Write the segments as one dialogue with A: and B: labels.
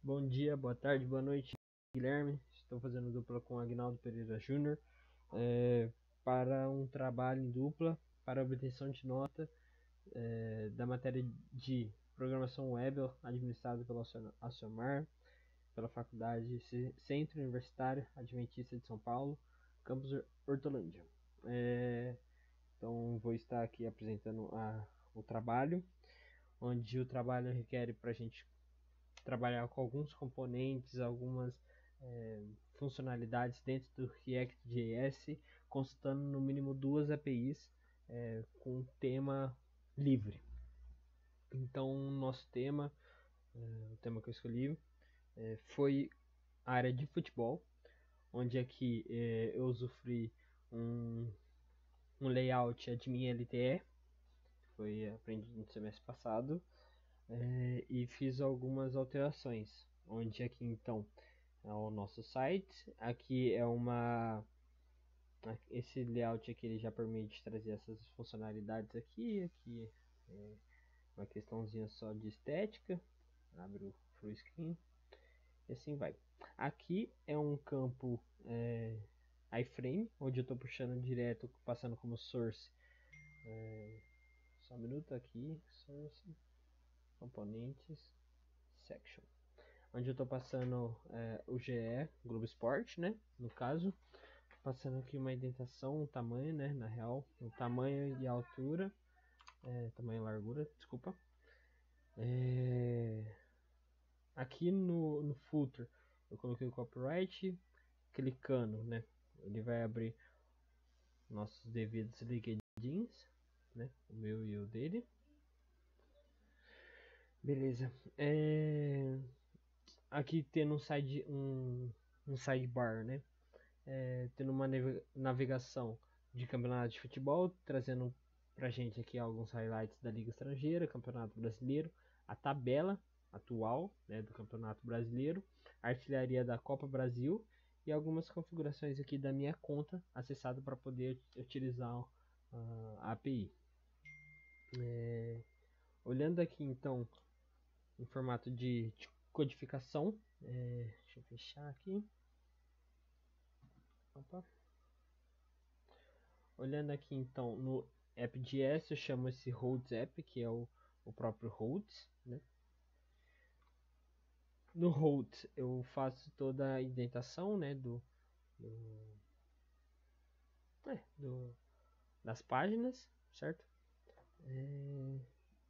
A: Bom dia, boa tarde, boa noite, Guilherme. Estou fazendo dupla com Agnaldo Pereira Júnior para um trabalho em dupla para obtenção de nota da matéria de Programação Web administrada pelo Aciomar, pela Faculdade Centro Universitário Adventista de São Paulo, campus Hortolândia. Então vou estar aqui apresentando o trabalho, onde o trabalho requer para a gente trabalhar com alguns componentes, algumas funcionalidades dentro do React.js, constando no mínimo 2 APIs com tema livre. Então, nosso tema, o tema que eu escolhi, foi a área de futebol, onde aqui eu usufruí um layout admin LTE, foi aprendido no semestre passado, e fiz algumas alterações, onde aqui então é o nosso site, aqui é esse layout aqui ele já permite trazer essas funcionalidades aqui é uma questãozinha só de estética, abre o full screen e assim vai. Aqui é um campo iframe, onde eu estou puxando direto, passando como source, só um minuto aqui, source, componentes, section, onde eu estou passando o GE, Globo Esporte, né, no caso, passando aqui uma indentação, um tamanho, né, na real, o tamanho e a altura, tamanho e largura, desculpa. Aqui no footer eu coloquei o copyright, clicando, né, ele vai abrir nossos devidos LinkedIns, né, o meu e o dele. Beleza. Aqui tendo um sidebar, né, tendo uma navegação de campeonato de futebol, trazendo pra gente aqui alguns highlights da Liga Estrangeira, Campeonato Brasileiro, a tabela atual, né, do Campeonato Brasileiro, a artilharia da Copa Brasil e algumas configurações aqui da minha conta acessada para poder utilizar a API. Olhando aqui então em formato de codificação, deixa eu fechar aqui. Opa. Olhando aqui então no app.js, eu chamo esse holds app, que é o próprio holds, né? No holds eu faço toda a indentação, né, das páginas, certo?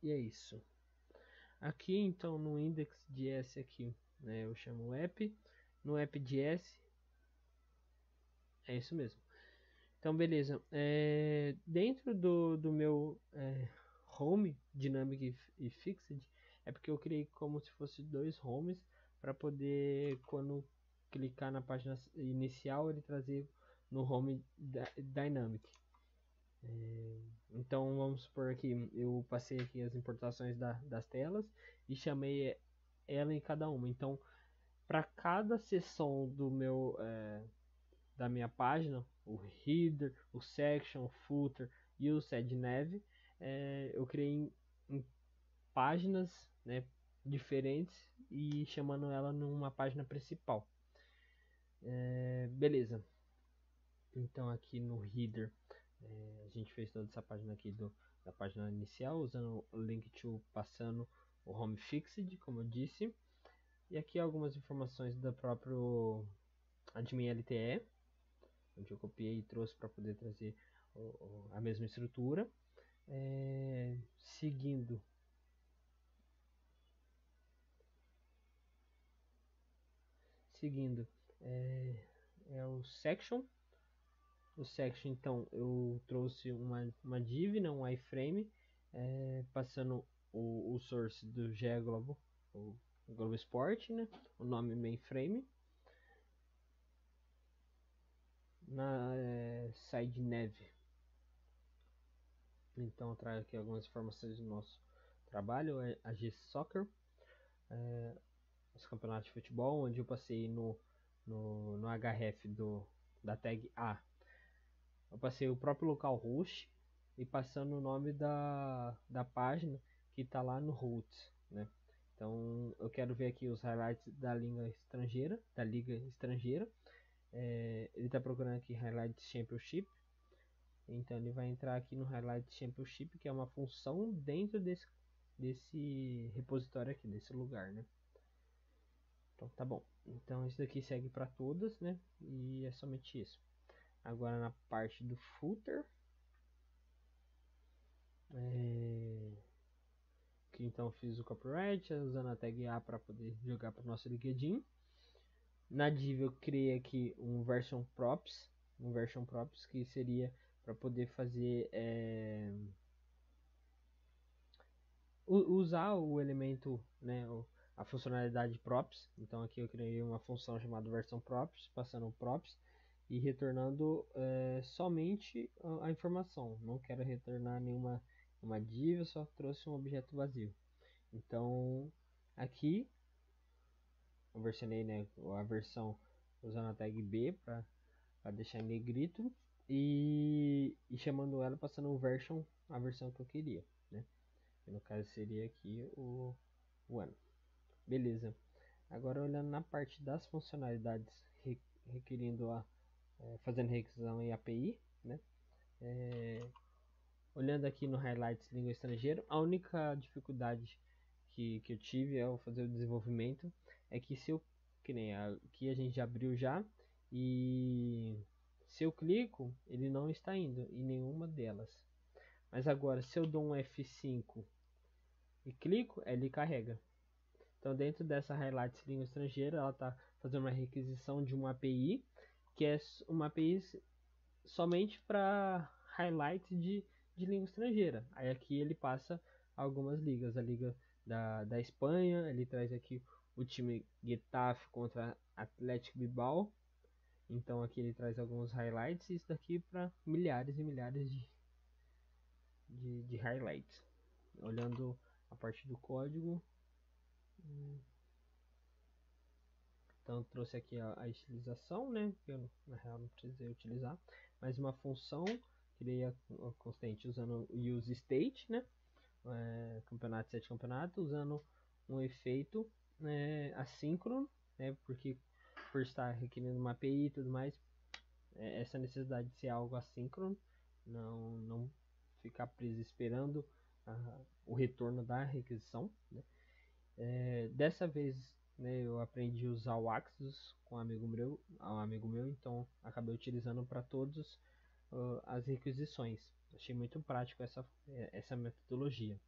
A: E é isso. Aqui então no index.js aqui, né, eu chamo app. No app.js é isso mesmo. Então beleza, dentro do meu home, dynamic e fixed, é porque eu criei como se fosse dois homes para poder, quando clicar na página inicial, ele trazer no home dynamic. Então vamos supor aqui, eu passei aqui as importações das telas e chamei ela em cada uma. Então para cada seção da minha página, o header, o section, o footer e o setNav, eu criei em páginas, né, diferentes e chamando ela numa página principal. Beleza. Então aqui no header a gente fez toda essa página aqui da página inicial, usando o link to, passando o home fixed, como eu disse. E aqui algumas informações do próprio admin LTE, onde eu copiei e trouxe para poder trazer a mesma estrutura. Seguindo o section. O section, então, eu trouxe uma div, né, um iframe, passando o source do GE Globo, o Globo Esporte, né, o nome mainframe. Na sideNav, então eu trago aqui algumas informações do nosso trabalho, a G Soccer, os campeonatos de futebol, onde eu passei no href da tag A, eu passei o próprio localhost e passando o nome da página que está lá no root, né? Então eu quero ver aqui os highlights da língua estrangeira, da liga estrangeira. Ele está procurando aqui Highlights Championship. Então ele vai entrar aqui no Highlights Championship, que é uma função dentro desse repositório aqui, desse lugar, né? Então tá bom. Então isso daqui segue para todas, né? E é somente isso. Agora na parte do footer, que então fiz o copyright usando a tag A para poder jogar para o nosso LinkedIn. Na div eu criei aqui um version props, que seria para poder fazer usar o elemento, né, a funcionalidade props. Então aqui eu criei uma função chamada versão props, passando props e retornando somente a informação. Não quero retornar nenhuma uma div, eu só trouxe um objeto vazio. Então aqui eu versionei, né, a versão usando a tag B para deixar em negrito e chamando ela passando o version, a versão que eu queria, né? Que no caso seria aqui o ano. Beleza. Agora olhando na parte das funcionalidades requerindo fazendo requisição em API, né? Olhando aqui no Highlights língua estrangeira, a única dificuldade que eu tive ao fazer o desenvolvimento é que se eu, que nem aqui a gente abriu já, e se eu clico, ele não está indo em nenhuma delas. Mas agora, se eu dou um F5 e clico, ele carrega. Então dentro dessa Highlights língua estrangeira, ela está fazendo uma requisição de uma API, que é uma API somente para highlights de língua estrangeira. Aí aqui ele passa algumas ligas, a liga da Espanha, ele traz aqui o time Getafe contra Atlético Bilbao. Então aqui ele traz alguns highlights, isso daqui para milhares e milhares de highlights. Olhando a parte do código, então trouxe aqui a estilização, né? Que eu na real não precisei utilizar, mas uma função criei a constante usando o use state, né? Campeonato, set campeonato, usando um efeito assíncrono, né? Porque por estar requerendo uma API e tudo mais, essa necessidade de ser algo assíncrono, não ficar preso esperando o retorno da requisição, né? Dessa vez, né, eu aprendi a usar o Axis com um amigo meu, então acabei utilizando para todos as requisições. Achei muito prático essa metodologia.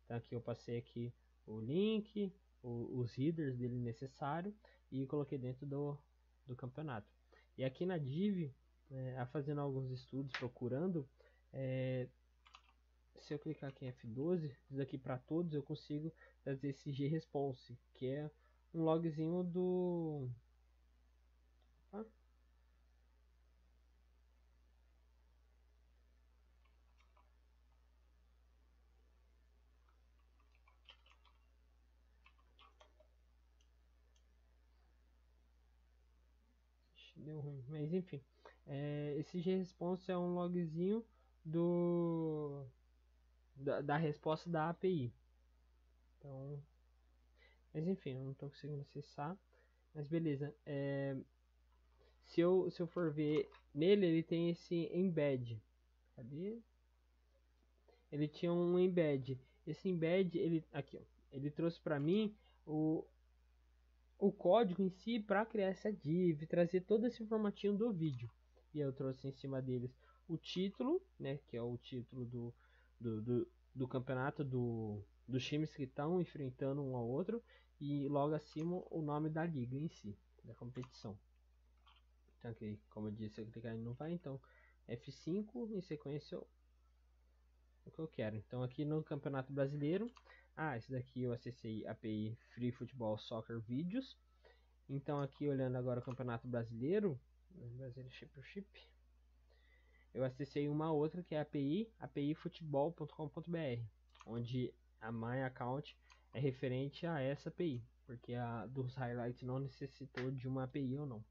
A: Então aqui eu passei aqui o link, os headers dele necessário e coloquei dentro do campeonato. E aqui na div, fazendo alguns estudos, procurando, se eu clicar aqui em F12, daqui para todos eu consigo trazer esse gResponse, que é um logzinho do... Ah, deu ruim, mas enfim. Esse gResponse é um logzinho da resposta da API. Então, mas enfim, eu não estou conseguindo acessar. Mas beleza. Se eu for ver nele, ele tem esse embed. Cadê? Ele tinha um embed. Esse embed, ele aqui, ó, ele trouxe para mim o código em si para criar essa div, trazer todo esse formatinho do vídeo. E eu trouxe em cima deles o título, né, que é o título do campeonato dos times que estão enfrentando um ao outro, e logo acima o nome da liga em si, da competição. Então aqui, como eu disse, eu clicar em não vai, então F5 em sequência o que eu quero. Então aqui no Campeonato Brasileiro, esse daqui eu acessei a API Free Football Soccer Videos. Então aqui olhando agora o Campeonato Brasileiro, Championship, eu acessei uma outra que é a API futebol.com.br, onde a my account é referente a essa API, porque a dos highlights não necessitou de uma API ou não,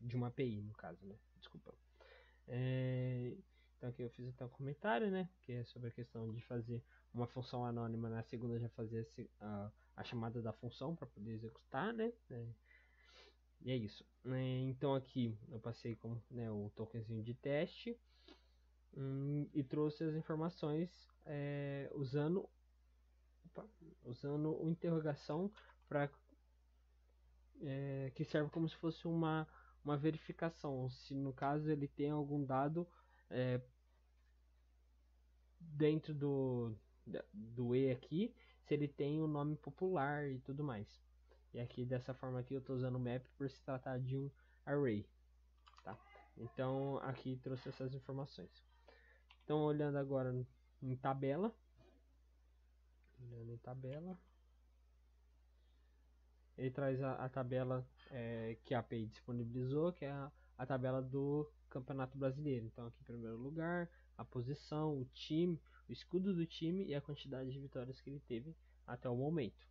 A: de uma API no caso, né? Desculpa. Então aqui eu fiz até um comentário, né, que é sobre a questão de fazer uma função anônima, na segunda já fazer a chamada da função para poder executar, né? E é isso. Então aqui eu passei com, né, o tokenzinho de teste e trouxe as informações usando o interrogação para que serve como se fosse uma verificação, se no caso ele tem algum dado dentro do E aqui, se ele tem o nome popular e tudo mais. E aqui dessa forma aqui eu estou usando o map por se tratar de um array, tá? Então aqui trouxe essas informações. Então olhando agora em tabela, ele traz a tabela que a API disponibilizou, que é a tabela do Campeonato Brasileiro. Então aqui em primeiro lugar, a posição, o time, o escudo do time e a quantidade de vitórias que ele teve até o momento.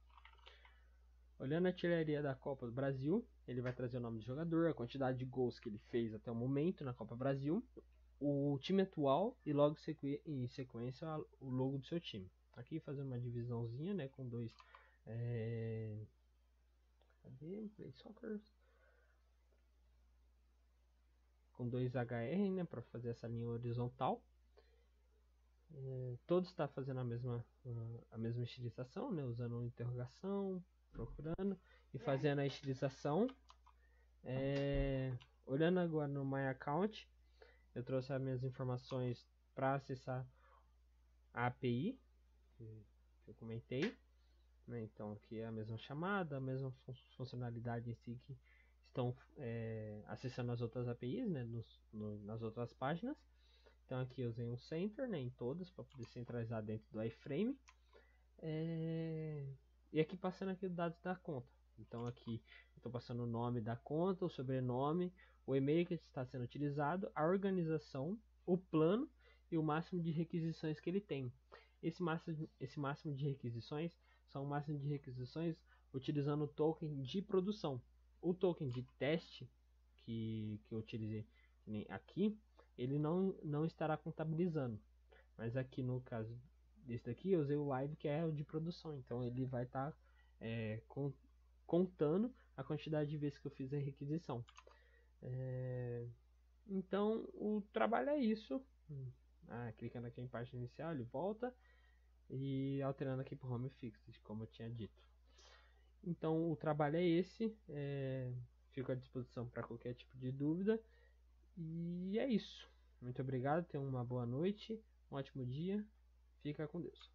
A: Olhando a artilharia da Copa do Brasil, ele vai trazer o nome do jogador, a quantidade de gols que ele fez até o momento na Copa Brasil, o time atual e logo em sequência o logo do seu time. Aqui fazendo uma divisãozinha, né, com dois Play Soccer com dois HR, né, para fazer essa linha horizontal. Todos está fazendo a mesma estilização, né, usando interrogação, procurando e fazendo a estilização. Olhando agora no My Account, eu trouxe as minhas informações para acessar a API que eu comentei, né? Então aqui é a mesma chamada, a mesma funcionalidade em si que estão acessando as outras APIs, né, nas outras páginas. Então aqui eu usei um center, né, em todas para poder centralizar dentro do iframe. E aqui passando aqui os dados da conta. Então aqui estou passando o nome da conta, o sobrenome, o e-mail que está sendo utilizado, a organização, o plano e o máximo de requisições que ele tem. Esse máximo de requisições são o máximo de requisições utilizando o token de produção. O token de teste que eu utilizei aqui, ele não estará contabilizando. Mas aqui no caso desse daqui, eu usei o live que é o de produção. Então ele vai estar contando a quantidade de vezes que eu fiz a requisição. Então o trabalho é isso. Clicando aqui em página inicial, ele volta e alterando aqui para o home fixed, como eu tinha dito. Então o trabalho é esse. Fico à disposição para qualquer tipo de dúvida. E é isso. Muito obrigado, tenha uma boa noite, um ótimo dia. Fica com Deus.